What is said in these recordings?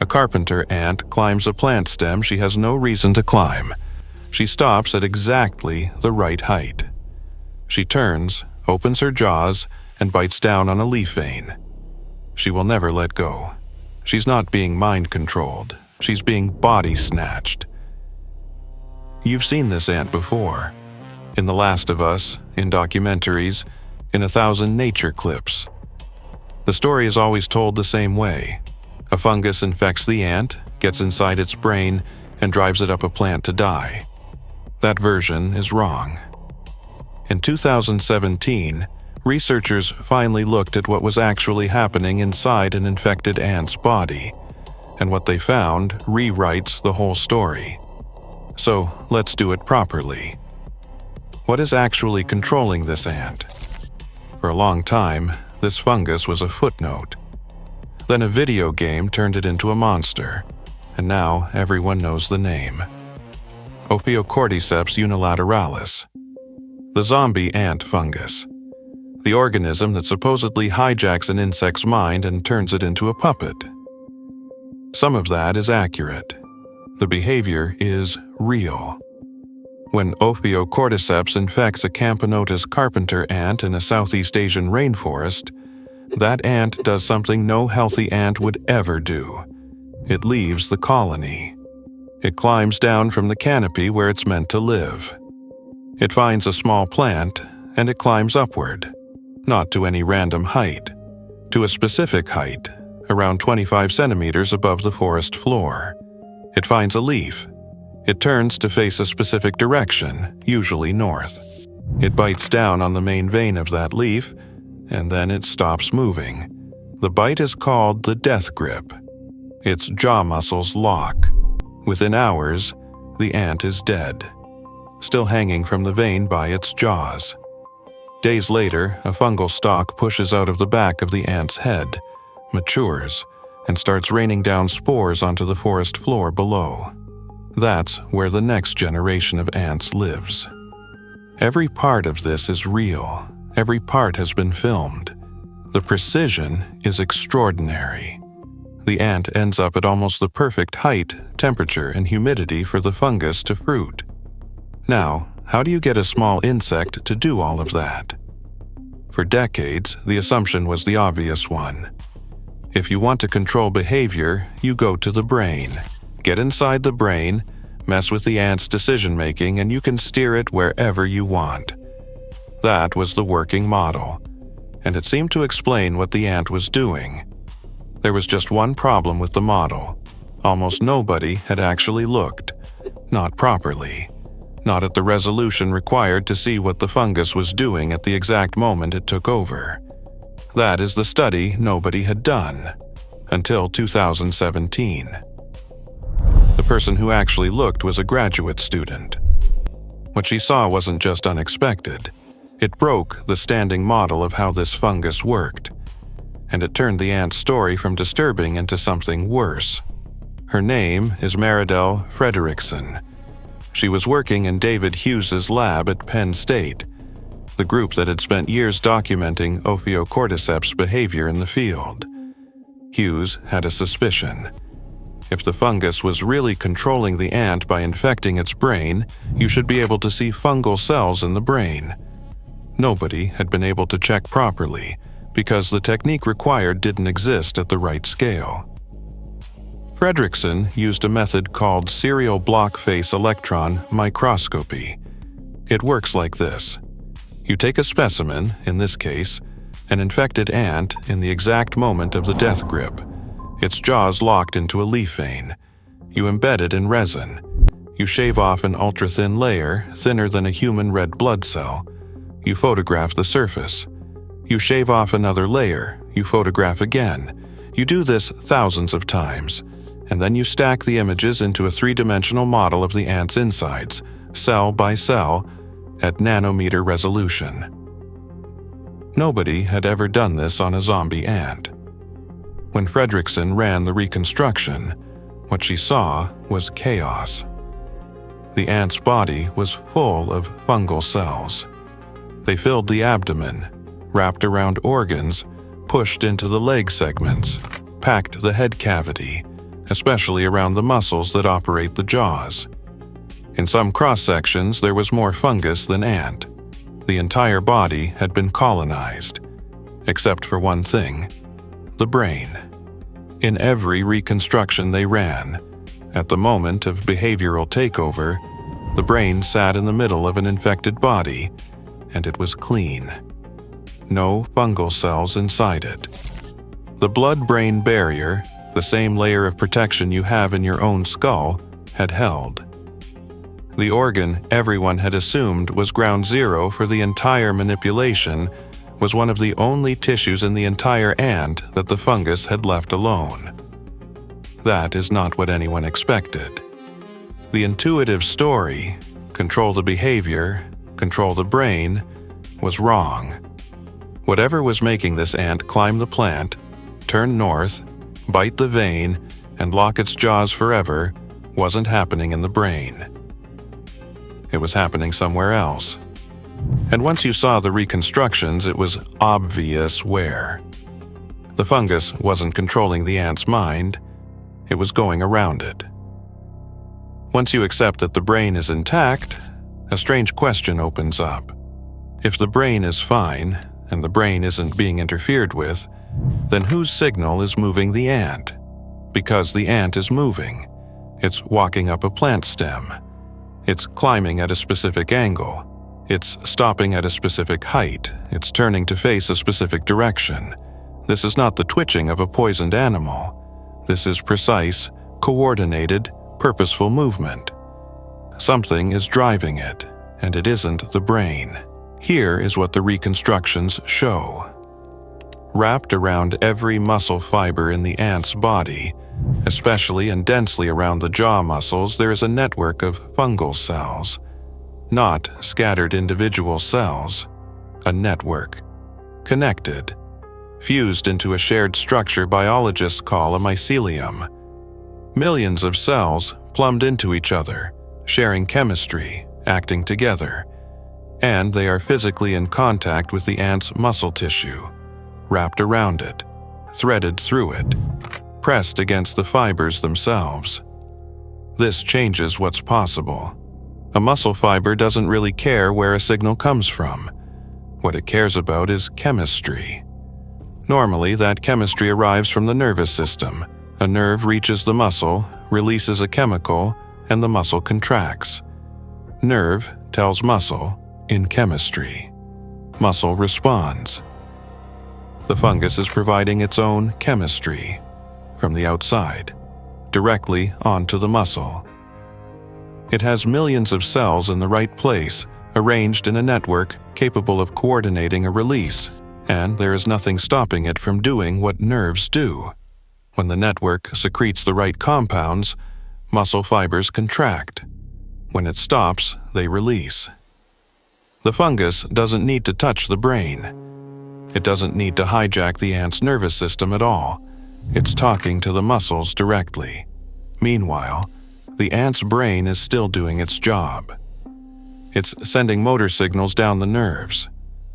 carpenter ant climbs a plant stem she has no reason to climb. She stops at exactly the right height. She turns, opens her jaws, and bites down on a leaf vein. She will never let go. She's not being mind-controlled. She's being body-snatched. You've seen this ant before. In The Last of Us, in documentaries, in 1,000 nature clips. The story is always told the same way. A fungus infects the ant, gets inside its brain, and drives it up a plant to die. That version is wrong. In 2017, researchers finally looked at what was actually happening inside an infected ant's body, and what they found rewrites the whole story. So let's do it properly. What is actually controlling this ant? For a long time, this fungus was a footnote. Then a video game turned it into a monster, and now everyone knows the name. Ophiocordyceps unilateralis, the zombie ant fungus, the organism that supposedly hijacks an insect's mind and turns it into a puppet. Some of that is accurate. The behavior is real. When Ophiocordyceps infects a Camponotus carpenter ant in a Southeast Asian rainforest, that ant does something no healthy ant would ever do. It leaves the colony. It climbs down from the canopy where it's meant to live. It finds a small plant, and it climbs upward, not to any random height, to a specific height, around 25 centimeters above the forest floor. It finds a leaf. It turns to face a specific direction, usually north. It bites down on the main vein of that leaf, and then it stops moving. The bite is called the death grip. Its jaw muscles lock. Within hours, the ant is dead, still hanging from the vein by its jaws. Days later, a fungal stalk pushes out of the back of the ant's head, matures, and starts raining down spores onto the forest floor below. That's where the next generation of ants lives. Every part of this is real. Every part has been filmed. The precision is extraordinary. The ant ends up at almost the perfect height, temperature, and humidity for the fungus to fruit. Now, how do you get a small insect to do all of that? For decades, the assumption was the obvious one. If you want to control behavior, you go to the brain. Get inside the brain, mess with the ant's decision-making, and you can steer it wherever you want. That was the working model, and it seemed to explain what the ant was doing. There was just one problem with the model. Almost nobody had actually looked. Not properly. Not at the resolution required to see what the fungus was doing at the exact moment it took over. That is the study nobody had done. Until 2017. The person who actually looked was a graduate student. What she saw wasn't just unexpected. It broke the standing model of how this fungus worked. And it turned the ant's story from disturbing into something worse. Her name is Meridel Frederickson. She was working in David Hughes's lab at Penn State, the group that had spent years documenting Ophiocordyceps behavior in the field. Hughes had a suspicion. If the fungus was really controlling the ant by infecting its brain, you should be able to see fungal cells in the brain. Nobody had been able to check properly, because the technique required didn't exist at the right scale. Frederickson used a method called serial block face electron microscopy. It works like this. You take a specimen, in this case, an infected ant in the exact moment of the death grip, its jaws locked into a leaf vein. You embed it in resin. You shave off an ultra-thin layer, thinner than a human red blood cell. You photograph the surface. You shave off another layer. You photograph again. You do this thousands of times, and then you stack the images into a three-dimensional model of the ant's insides, cell by cell, at nanometer resolution. Nobody had ever done this on a zombie ant. When Frederickson ran the reconstruction, what she saw was chaos. The ant's body was full of fungal cells. They filled the abdomen, wrapped around organs, pushed into the leg segments, packed the head cavity, especially around the muscles that operate the jaws. In some cross-sections, there was more fungus than ant. The entire body had been colonized, except for one thing: the brain. In every reconstruction they ran, at the moment of behavioral takeover, the brain sat in the middle of an infected body, and it was clean. No fungal cells inside it. The blood-brain barrier, the same layer of protection you have in your own skull, had held. The organ everyone had assumed was ground zero for the entire manipulation was one of the only tissues in the entire ant that the fungus had left alone. That is not what anyone expected. The intuitive story, control the behavior, control the brain, was wrong. Whatever was making this ant climb the plant, turn north, bite the vein, and lock its jaws forever wasn't happening in the brain. It was happening somewhere else. And once you saw the reconstructions, it was obvious where. The fungus wasn't controlling the ant's mind, it was going around it. Once you accept that the brain is intact, a strange question opens up. If the brain is fine, and the brain isn't being interfered with, then whose signal is moving the ant? Because the ant is moving. It's walking up a plant stem. It's climbing at a specific angle. It's stopping at a specific height. It's turning to face a specific direction. This is not the twitching of a poisoned animal. This is precise, coordinated, purposeful movement. Something is driving it, and it isn't the brain. Here is what the reconstructions show. Wrapped around every muscle fiber in the ant's body, especially and densely around the jaw muscles, there is a network of fungal cells. Not scattered individual cells, a network. Connected. Fused into a shared structure biologists call a mycelium. Millions of cells plumbed into each other, sharing chemistry, acting together. And they are physically in contact with the ant's muscle tissue, wrapped around it, threaded through it, pressed against the fibers themselves. This changes what's possible. A muscle fiber doesn't really care where a signal comes from. What it cares about is chemistry. Normally, that chemistry arrives from the nervous system. A nerve reaches the muscle, releases a chemical, and the muscle contracts. Nerve tells muscle in chemistry. Muscle responds. The fungus is providing its own chemistry from the outside, directly onto the muscle. It has millions of cells in the right place, arranged in a network capable of coordinating a release, and there is nothing stopping it from doing what nerves do. When the network secretes the right compounds, muscle fibers contract. When it stops, they release. The fungus doesn't need to touch the brain. It doesn't need to hijack the ant's nervous system at all. It's talking to the muscles directly. Meanwhile, the ant's brain is still doing its job. It's sending motor signals down the nerves.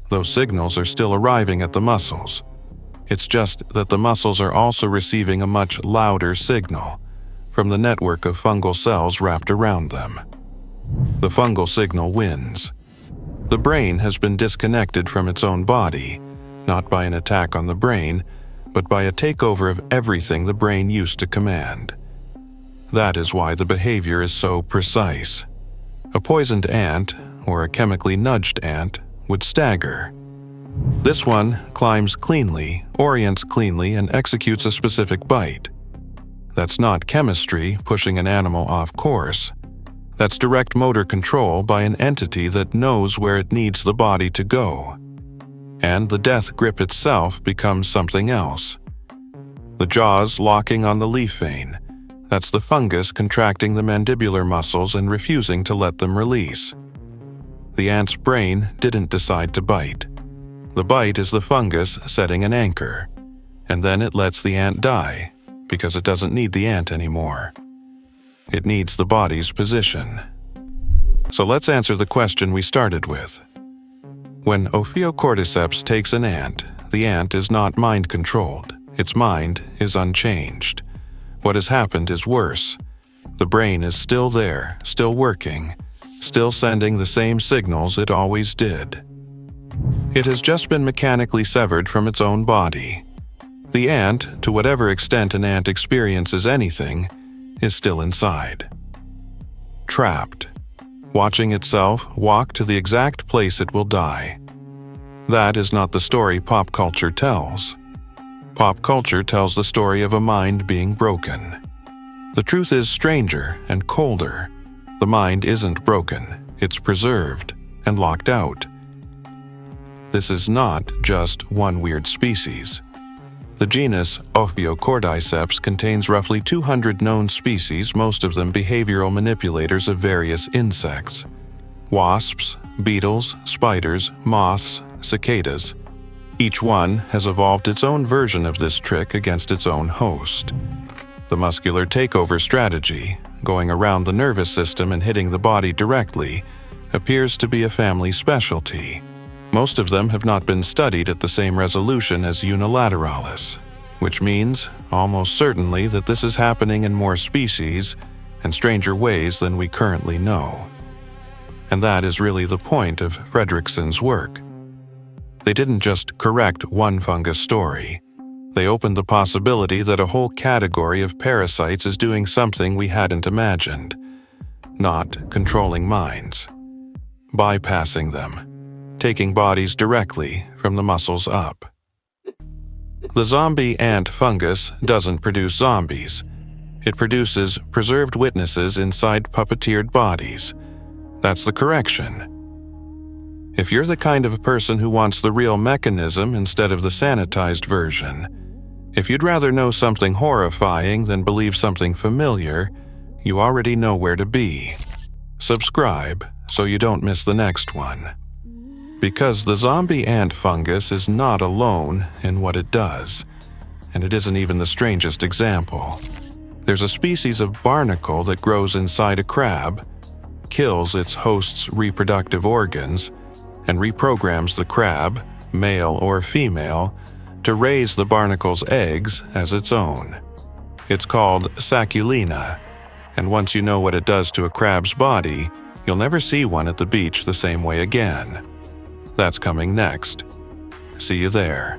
Those signals are still arriving at the muscles. It's just that the muscles are also receiving a much louder signal from the network of fungal cells wrapped around them. The fungal signal wins. The brain has been disconnected from its own body, not by an attack on the brain, but by a takeover of everything the brain used to command. That is why the behavior is so precise. A poisoned ant, or a chemically nudged ant, would stagger. This one climbs cleanly, orients cleanly, and executes a specific bite. That's not chemistry pushing an animal off course. That's direct motor control by an entity that knows where it needs the body to go. And the death grip itself becomes something else. The jaws locking on the leaf vein. That's the fungus contracting the mandibular muscles and refusing to let them release. The ant's brain didn't decide to bite. The bite is the fungus setting an anchor, and then it lets the ant die because it doesn't need the ant anymore. It needs the body's position. So let's answer the question we started with. When Ophiocordyceps takes an ant, the ant is not mind-controlled. Its mind is unchanged. What has happened is worse. The brain is still there, still working, still sending the same signals it always did. It has just been mechanically severed from its own body. The ant, to whatever extent an ant experiences anything, is still inside. Trapped, watching itself walk to the exact place it will die. That is not the story pop culture tells. Pop culture tells the story of a mind being broken. The truth is stranger and colder. The mind isn't broken, it's preserved and locked out. This is not just one weird species. The genus Ophiocordyceps contains roughly 200 known species, most of them behavioral manipulators of various insects. Wasps, beetles, spiders, moths, cicadas. Each one has evolved its own version of this trick against its own host. The muscular takeover strategy, going around the nervous system and hitting the body directly, appears to be a family specialty. Most of them have not been studied at the same resolution as unilateralis, which means almost certainly that this is happening in more species and stranger ways than we currently know. And that is really the point of Fredrickson's work. They didn't just correct one fungus story. They opened the possibility that a whole category of parasites is doing something we hadn't imagined, not controlling minds, bypassing them, taking bodies directly from the muscles up. The zombie ant fungus doesn't produce zombies. It produces preserved witnesses inside puppeteered bodies. That's the correction. If you're the kind of a person who wants the real mechanism instead of the sanitized version, if you'd rather know something horrifying than believe something familiar, you already know where to be. Subscribe so you don't miss the next one. Because the zombie ant fungus is not alone in what it does, and it isn't even the strangest example. There's a species of barnacle that grows inside a crab, kills its host's reproductive organs, and reprograms the crab, male or female, to raise the barnacle's eggs as its own. It's called saculina, and once you know what it does to a crab's body, you'll never see one at the beach the same way again. That's coming next. See you there.